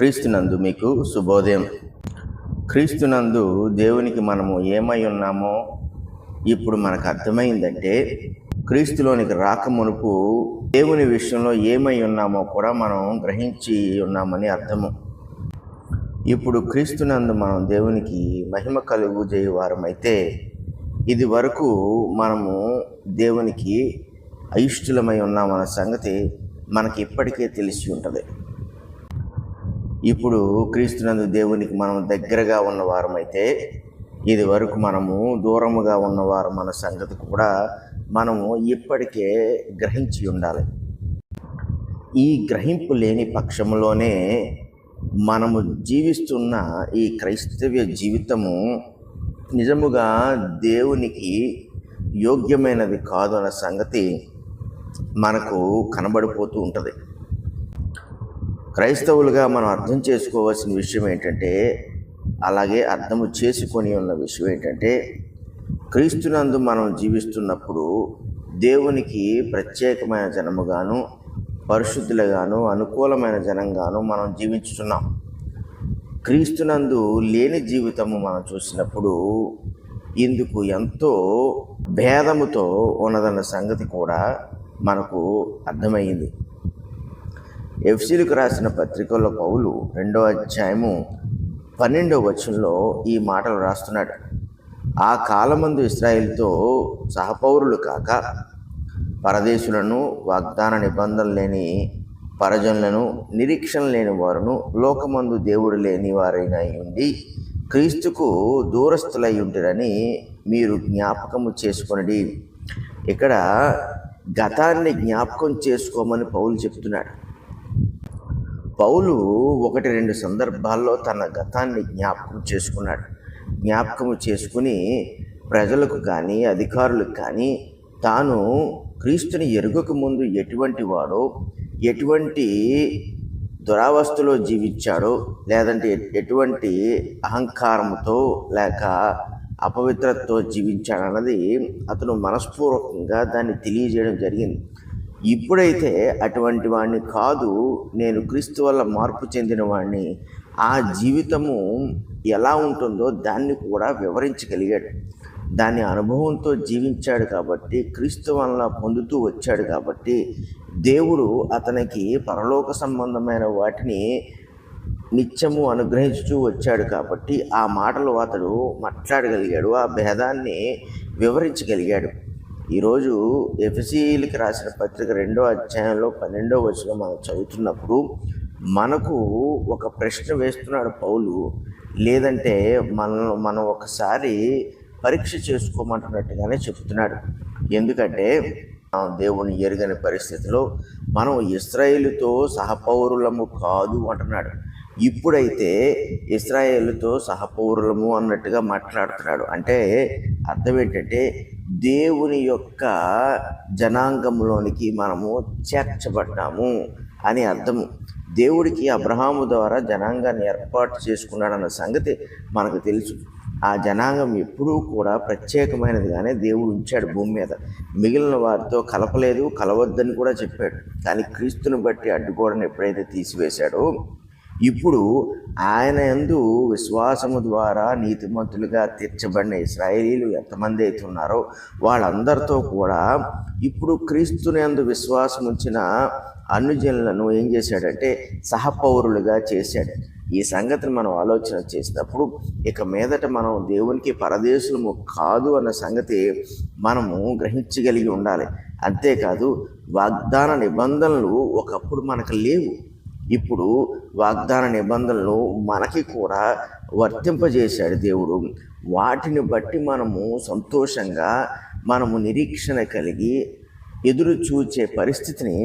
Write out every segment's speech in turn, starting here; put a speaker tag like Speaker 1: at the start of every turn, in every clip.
Speaker 1: క్రీస్తునందు మీకు శుభోదయం. క్రీస్తునందు దేవునికి మనము ఏమై ఉన్నామో ఇప్పుడు మనకు అర్థమైందంటే, క్రీస్తులోనికి రాకమునుపు దేవుని విషయంలో ఏమై ఉన్నామో కూడా మనం గ్రహించి ఉన్నామని అర్థము. ఇప్పుడు క్రీస్తునందు మనం దేవునికి మహిమ కలుగు చేయువారమైతే, ఇది వరకు మనము దేవునికి అయిష్టులమై ఉన్నామన్న సంగతి మనకి ఇప్పటికే తెలిసి ఉంటుంది. ఇప్పుడు క్రీస్తునందు దేవునికి మనం దగ్గరగా ఉన్నవారమైతే, ఇది వరకు మనము దూరముగా ఉన్నవారు మన సంగతి కూడా మనము ఇప్పటికే గ్రహించి ఉండాలి. ఈ గ్రహింపు లేని పక్షంలోనే మనము జీవిస్తున్న ఈ క్రైస్తవ్య జీవితము నిజముగా దేవునికి యోగ్యమైనది కాదు అన్న సంగతి మనకు కనబడిపోతూ ఉంటుంది. క్రైస్తవులుగా మనం అర్థం చేసుకోవాల్సిన విషయం ఏంటంటే, అలాగే అర్థము చేసుకొని ఉన్న విషయం ఏంటంటే, క్రీస్తునందు మనం జీవిస్తున్నప్పుడు దేవునికి ప్రత్యేకమైన జనముగాను, పరిశుద్ధులుగాను, అనుకూలమైన జనంగాను మనం జీవించుతున్నాం. క్రీస్తునందు లేని జీవితము మనం చూసినప్పుడు ఇందుకు ఎంతో భేదముతో ఉన్నదన్న సంగతి కూడా మనకు అర్థమయ్యింది. ఎఫెసీయులకు రాసిన పత్రికలో పౌలు 2వ అధ్యాయము 12వ వచనంలో ఈ మాటలు రాస్తున్నాడు. ఆ కాలమందు ఇశ్రాయేలుతో సహపౌరులు కాక పరదేశులను, వాగ్దాన నిబంధనలు లేని పరజనులను, నిరీక్షణ లేని వారును, లోకమందు దేవుడు లేని వారైనా ఉండి క్రీస్తుకు దూరస్తులై ఉంటారని మీరు జ్ఞాపకము చేసుకొనడి. ఇక్కడ గతాన్ని జ్ఞాపకం చేసుకోమని పౌలు చెప్తున్నాడు. పౌలు 1-2 సందర్భాల్లో తన గతాన్ని జ్ఞాపకం చేసుకుని ప్రజలకు కానీ అధికారులకు కానీ తాను క్రీస్తుని ఎరుగక ముందు ఎటువంటి వాడో, ఎటువంటి దురావస్థలో జీవించాడో, లేదంటే ఎటువంటి అహంకారంతో లేక అపవిత్రతతో జీవించాడన్నది అతను మనస్పూర్వకంగా దాన్ని తెలియజేయడం జరిగింది. ఇప్పుడైతే అటువంటి వాడిని కాదు, నేను క్రీస్తు వల్ల మార్పు చెందిన వాడిని, ఆ జీవితము ఎలా ఉంటుందో దాన్ని కూడా వివరించగలిగాడు. దాని అనుభవంతో జీవించాడు కాబట్టి, క్రీస్తు వల్ల పొందుతూ వచ్చాడు కాబట్టి, దేవుడు అతనికి పరలోక సంబంధమైన వాటిని నిత్యము అనుగ్రహించుతూ వచ్చాడు కాబట్టి ఆ మాటలు అతడు మాట్లాడగలిగాడు, ఆ భేదాన్ని వివరించగలిగాడు. ఈరోజు ఎఫెసీయులకు రాసిన పత్రిక 2వ అధ్యాయంలో 12వ వచనం మనం చదువుతున్నప్పుడు మనకు ఒక ప్రశ్న వేస్తున్నాడు పౌలు. లేదంటే మనం ఒకసారి పరీక్ష చేసుకోమంటున్నట్టుగానే చెప్తున్నాడు. ఎందుకంటే దేవుని ఎరుగని పరిస్థితిలో మనం ఇశ్రాయేలుతో సహపౌరులము కాదు అంటున్నాడు. ఇప్పుడైతే ఇశ్రాయేలుతో సహపౌరులము అన్నట్టుగా మాట్లాడుతున్నాడు. అంటే అర్థం ఏంటంటే, దేవుని యొక్క జనాంగంలోనికి మనము చేర్చబడ్డాము అని అర్థము. దేవుడికి అబ్రహాము ద్వారా జనాంగాన్ని ఏర్పాటు చేసుకున్నాడన్న సంగతి మనకు తెలుసు. ఆ జనాంగం ఎప్పుడూ కూడా ప్రత్యేకమైనదిగానే దేవుడు ఉంచాడు భూమి మీద. మిగిలిన వారితో కలపలేదు, కలవద్దని కూడా చెప్పాడు. కానీ క్రీస్తుని బట్టి అడ్డుగోడను ఎప్పుడైతే తీసివేశాడో, ఇప్పుడు ఆయన యందు విశ్వాసము ద్వారా నీతిమంతులుగా తీర్చబడిన ఇశ్రాయేలీలు ఎంతమంది అయితే ఉన్నారో వాళ్ళందరితో కూడా ఇప్పుడు క్రీస్తుని యందు విశ్వాసం ఉంచిన అన్యజనులను ఏం చేశాడంటే సహపౌరులుగా చేశాడు. ఈ సంగతిని మనం ఆలోచన చేసినప్పుడు ఇక మీదట మనం దేవునికి పరదేశులము కాదు అన్న సంగతి మనము గ్రహించగలిగి ఉండాలి. అంతేకాదు, వాగ్దాన నిబంధనలు ఒకప్పుడు మనకు లేవు. ఇప్పుడు వాగ్దాన నిబంధనలు మనకి కూడా వర్తింపజేశాడు దేవుడు. వాటిని బట్టి మనము సంతోషంగా మనము నిరీక్షణ కలిగి ఎదురు చూచే పరిస్థితిని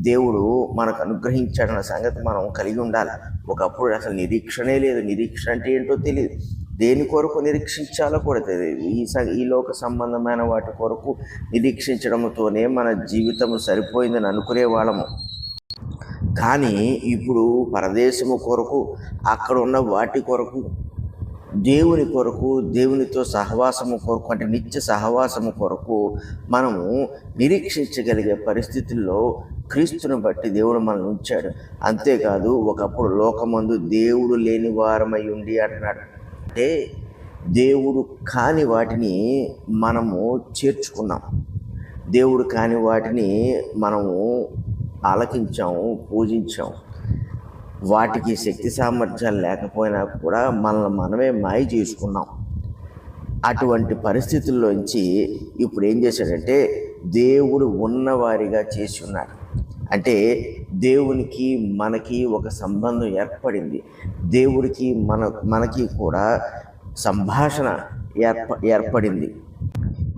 Speaker 1: దేవుడు మనకు అనుగ్రహించాడన్న సంగతి మనం కలిగి ఉండాలి. ఒకప్పుడు అసలు నిరీక్షణే లేదు. నిరీక్షణ అంటే ఏంటో తెలియదు, దేని కొరకు నిరీక్షించాలో కూడా తెలియదు. ఈ లోక సంబంధమైన వాటి కొరకు నిరీక్షించడంతోనే మన జీవితం సరిపోయిందని అనుకునే వాళ్ళము. కానీ ఇప్పుడు పరదేశము కొరకు, అక్కడ ఉన్న వాటి కొరకు దేవుని కొరకు, దేవునితో సహవాసము కొరకు, అంటే నిత్య సహవాసము కొరకు మనము నిరీక్షించగలిగే పరిస్థితుల్లో క్రీస్తుని బట్టి దేవుడు మనల్ని ఉంచాడు. అంతేకాదు, ఒకప్పుడు లోకమందు దేవుడు లేని వారమై ఉండి అంటున్నాడు. అంటే దేవుడు కాని వాటిని మనము చేర్చుకున్నాం. దేవుడు కాని వాటిని మనము ఆలకించాము, పూజించాము. వాటికి శక్తి సామర్థ్యాలు లేకపోయినా కూడా మనల్ని మనమే మాయ చేసుకున్నాం. అటువంటి పరిస్థితుల్లోంచి ఇప్పుడు ఏం చేశాడంటే దేవుడు ఉన్నవారిగా చేసి ఉన్నాడు. అంటే దేవునికి మనకి ఒక సంబంధం ఏర్పడింది. దేవుడికి మనకి కూడా సంభాషణ ఏర్పడింది.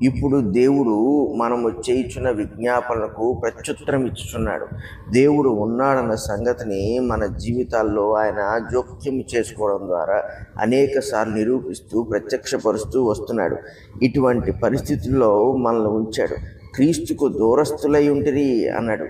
Speaker 1: ఇప్పుడు దేవుడు మనము చేయుచున్న విజ్ఞాపనలకు ప్రత్యుత్తరం ఇచ్చుచున్నాడు. దేవుడు ఉన్నాడన్న సంగతిని మన జీవితాల్లో ఆయన జోక్యం చేసుకోవడం ద్వారా అనేక సార్లు నిరూపిస్తూ ప్రత్యక్షపరుస్తూ వస్తున్నాడు. ఇటువంటి పరిస్థితుల్లో మనల్ని ఉంచాడు. క్రీస్తుకు దూరస్తులై ఉంటిరి అన్నాడు.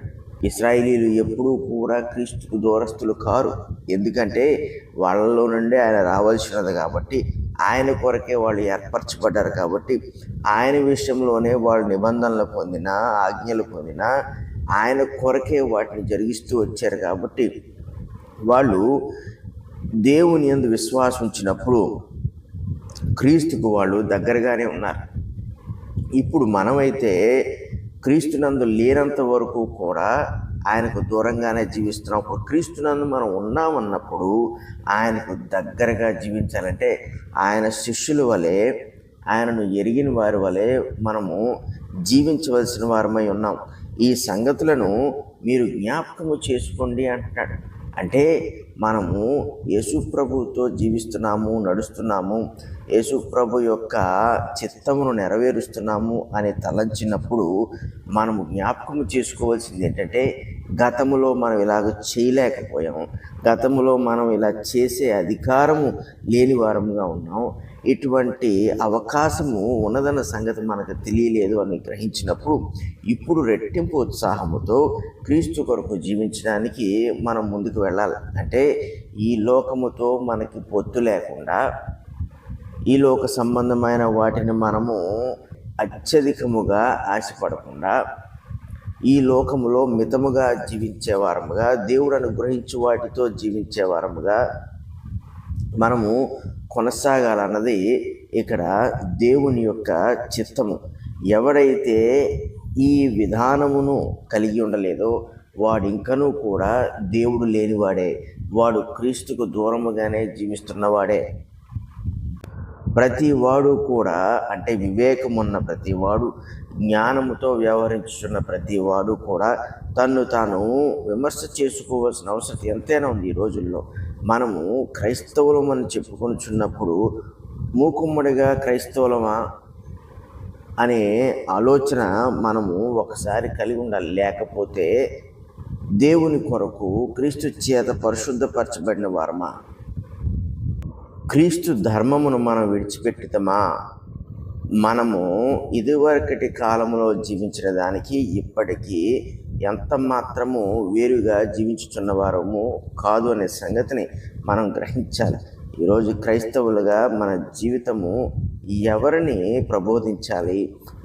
Speaker 1: ఇశ్రాయేలీలు ఎప్పుడూ కూడా క్రీస్తుకు దూరస్తులు కారు. ఎందుకంటే వాళ్ళలో నుండి ఆయన రావాల్సినది కాబట్టి, ఆయన కొరకే వాళ్ళు ఏర్పరచబడ్డారు కాబట్టి, ఆయన విషయంలోనే వాళ్ళు నిబంధనలు పొందినా, ఆజ్ఞలు పొందినా ఆయన కొరకే వాటిని జరిగిస్తూ వచ్చారు. కాబట్టి వాళ్ళు దేవుని యందు విశ్వాసం ఉంచినప్పుడు క్రీస్తుకు వాళ్ళు దగ్గరగానే ఉన్నారు. ఇప్పుడు మనమైతే క్రీస్తునందు లేనంత వరకు కూడా ఆయనకు దూరంగానే జీవిస్తున్నాం. ఇప్పుడు క్రీస్తునందు మనం ఉన్నామన్నప్పుడు ఆయనకు దగ్గరగా జీవించాలంటే ఆయన శిష్యుల వలె, ఆయనను ఎరిగిన వారి వలె మనము జీవించవలసిన వారమై ఉన్నాం. ఈ సంగతులను మీరు జ్ఞాపకము చేసుకోండి అంటున్నాడు. అంటే మనము యేసు ప్రభువుతో జీవిస్తున్నాము, నడుస్తున్నాము, యేసు ప్రభు యొక్క చిత్తమును నెరవేరుస్తున్నాము అని తలంచినప్పుడు మనము జ్ఞాపకము చేసుకోవాల్సింది ఏంటంటే, గతములో మనం ఇలాగ చేయలేకపోయాము, గతములో మనం ఇలా చేసే అధికారము లేని వారముగా ఉన్నాం, ఇటువంటి అవకాశము ఉన్నదన్న సంగతి మనకు తెలియలేదు అని గ్రహించినప్పుడు ఇప్పుడు రెట్టింపు ఉత్సాహముతో క్రీస్తు కొరకు జీవించడానికి మనం ముందుకు వెళ్ళాలి. అంటే ఈ లోకముతో మనకి పొత్తు లేకుండా, ఈ లోక సంబంధమైన వాటిని మనము అత్యధికముగా ఆశపడకుండా, ఈ లోకములో మితముగా జీవించే వారముగా, దేవుడు అనుగ్రహించు వాటితో జీవించే వారముగా మనము కొనసాగాలన్నది ఇక్కడ దేవుని యొక్క చిత్తము. ఎవడైతే ఈ విధానమును కలిగి ఉండలేదో వాడు ఇంకనూ కూడా దేవుడు లేనివాడే, వాడు క్రీస్తుకు దూరముగానే జీవిస్తున్నవాడే. ప్రతివాడు కూడా, అంటే వివేకమున్న ప్రతివాడు, జ్ఞానముతో వ్యవహరించుతున్న ప్రతివాడు కూడా తన్ను తాను విమర్శ చేసుకోవాల్సిన అవసరం ఎంతైనా ఉంది. ఈ రోజుల్లో మనము క్రైస్తవులమని చెప్పుకొనిచున్నప్పుడు మూకుమ్మడిగా క్రైస్తవులమా అనే ఆలోచన మనము ఒకసారి కలిగి ఉండాలి. లేకపోతే దేవుని కొరకు క్రీస్తు చేత పరిశుద్ధపరచబడిన వారమా, క్రీస్తు ధర్మమును మనం విడిచిపెట్టుతామా, మనము ఇదివరకటి కాలంలో జీవించిన దానికి ఇప్పటికీ ఎంత మాత్రము వేరుగా జీవించుతున్న వారము కాదు అనే సంగతిని మనం గ్రహించాలి. ఈరోజు క్రైస్తవులుగా మన జీవితము ఎవరిని ప్రబోధించాలి,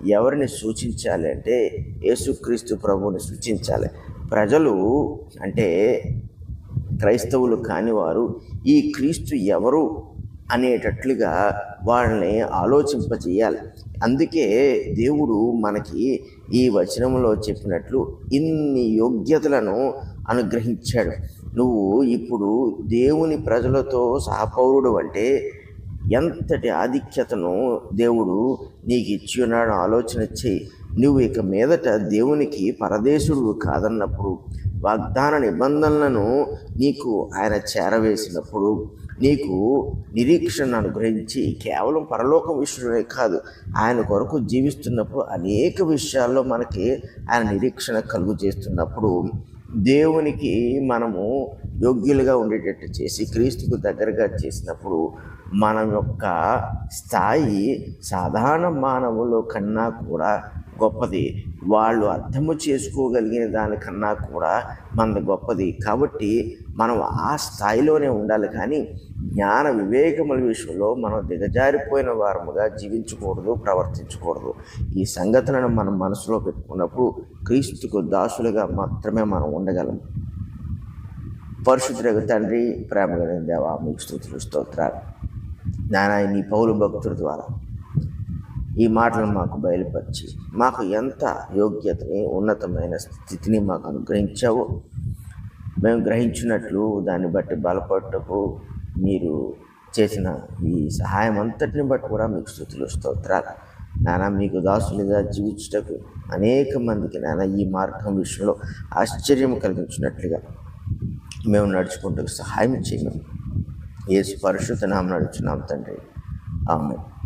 Speaker 1: ఎవరిని సూచించాలి అంటే యేసుక్రీస్తు ప్రభువుని సూచించాలి. ప్రజలు అంటే క్రైస్తవులు కానివారు ఈ క్రీస్తు ఎవరు అనేటట్లుగా వాళ్ళని ఆలోచింపచేయాలి. అందుకే దేవుడు మనకి ఈ వచనంలో చెప్పినట్లు ఇన్ని యోగ్యతలను అనుగ్రహించాడు. నువ్వు ఇప్పుడు దేవుని ప్రజలతో సహపౌరుడు అంటే ఎంతటి ఆధిక్యతను దేవుడు నీకు ఇచ్చి ఉన్నాడు ఆలోచన చేయి. నువ్వు ఇక మీదట దేవునికి పరదేశుడు కాదన్నప్పుడు, వాగ్దాన నిబంధనలను నీకు ఆయన చేరవేసినప్పుడు, నీకు నిరీక్షణ అనుగ్రహించి కేవలం పరలోకం విషయమే కాదు ఆయన కొరకు జీవిస్తున్నప్పుడు అనేక విషయాల్లో మనకి ఆయన నిరీక్షణ కలుగు చేస్తున్నప్పుడు, దేవునికి మనము యోగ్యులుగా ఉండేటట్టు చేసి క్రీస్తుకు దగ్గరగా చేసినప్పుడు మన యొక్క స్థాయి సాధారణ మానవుల కన్నా కూడా గొప్పది. వాళ్ళు అర్థము చేసుకోగలిగిన దానికన్నా కూడా మనది గొప్పది. కాబట్టి మనం ఆ స్థాయిలోనే ఉండాలి. కానీ జ్ఞాన వివేకముల విషయంలో మనం దిగజారిపోయిన వారముగా జీవించకూడదు, ప్రవర్తించకూడదు. ఈ సంగతులను మనం మనసులో పెట్టుకున్నప్పుడు క్రీస్తుకు దాసులుగా మాత్రమే మనం ఉండగలం. పరిశుద్ధుడైన తండ్రి, ప్రేమ కలిగిన దేవా, మీకు స్తుతులు స్తోత్రాలు. నాయనా, నీ పౌలు భక్తుల ద్వారా ఈ మాటలను మాకు బయలుపరిచి మాకు ఎంత యోగ్యతని, ఉన్నతమైన స్థితిని మాకు అనుగ్రహించావో మేము గ్రహించినట్లు దాన్ని బట్టి బలపడటకు మీరు చేసిన ఈ సహాయం అంతటిని బట్టి కూడా మీకు స్తుతులు స్తోత్రాలు. నాన్న, మీకు దాసులుగా జీవించుటకు అనేక మందికి నాన్న ఈ మార్గం విషయంలో ఆశ్చర్యం కలిగించినట్లుగా మేము నడుచుకుంటూ సహాయం చేయము. యేసు పరిశుద్ధ నామమున నడుచున్నాం తండ్రి. ఆమేన్.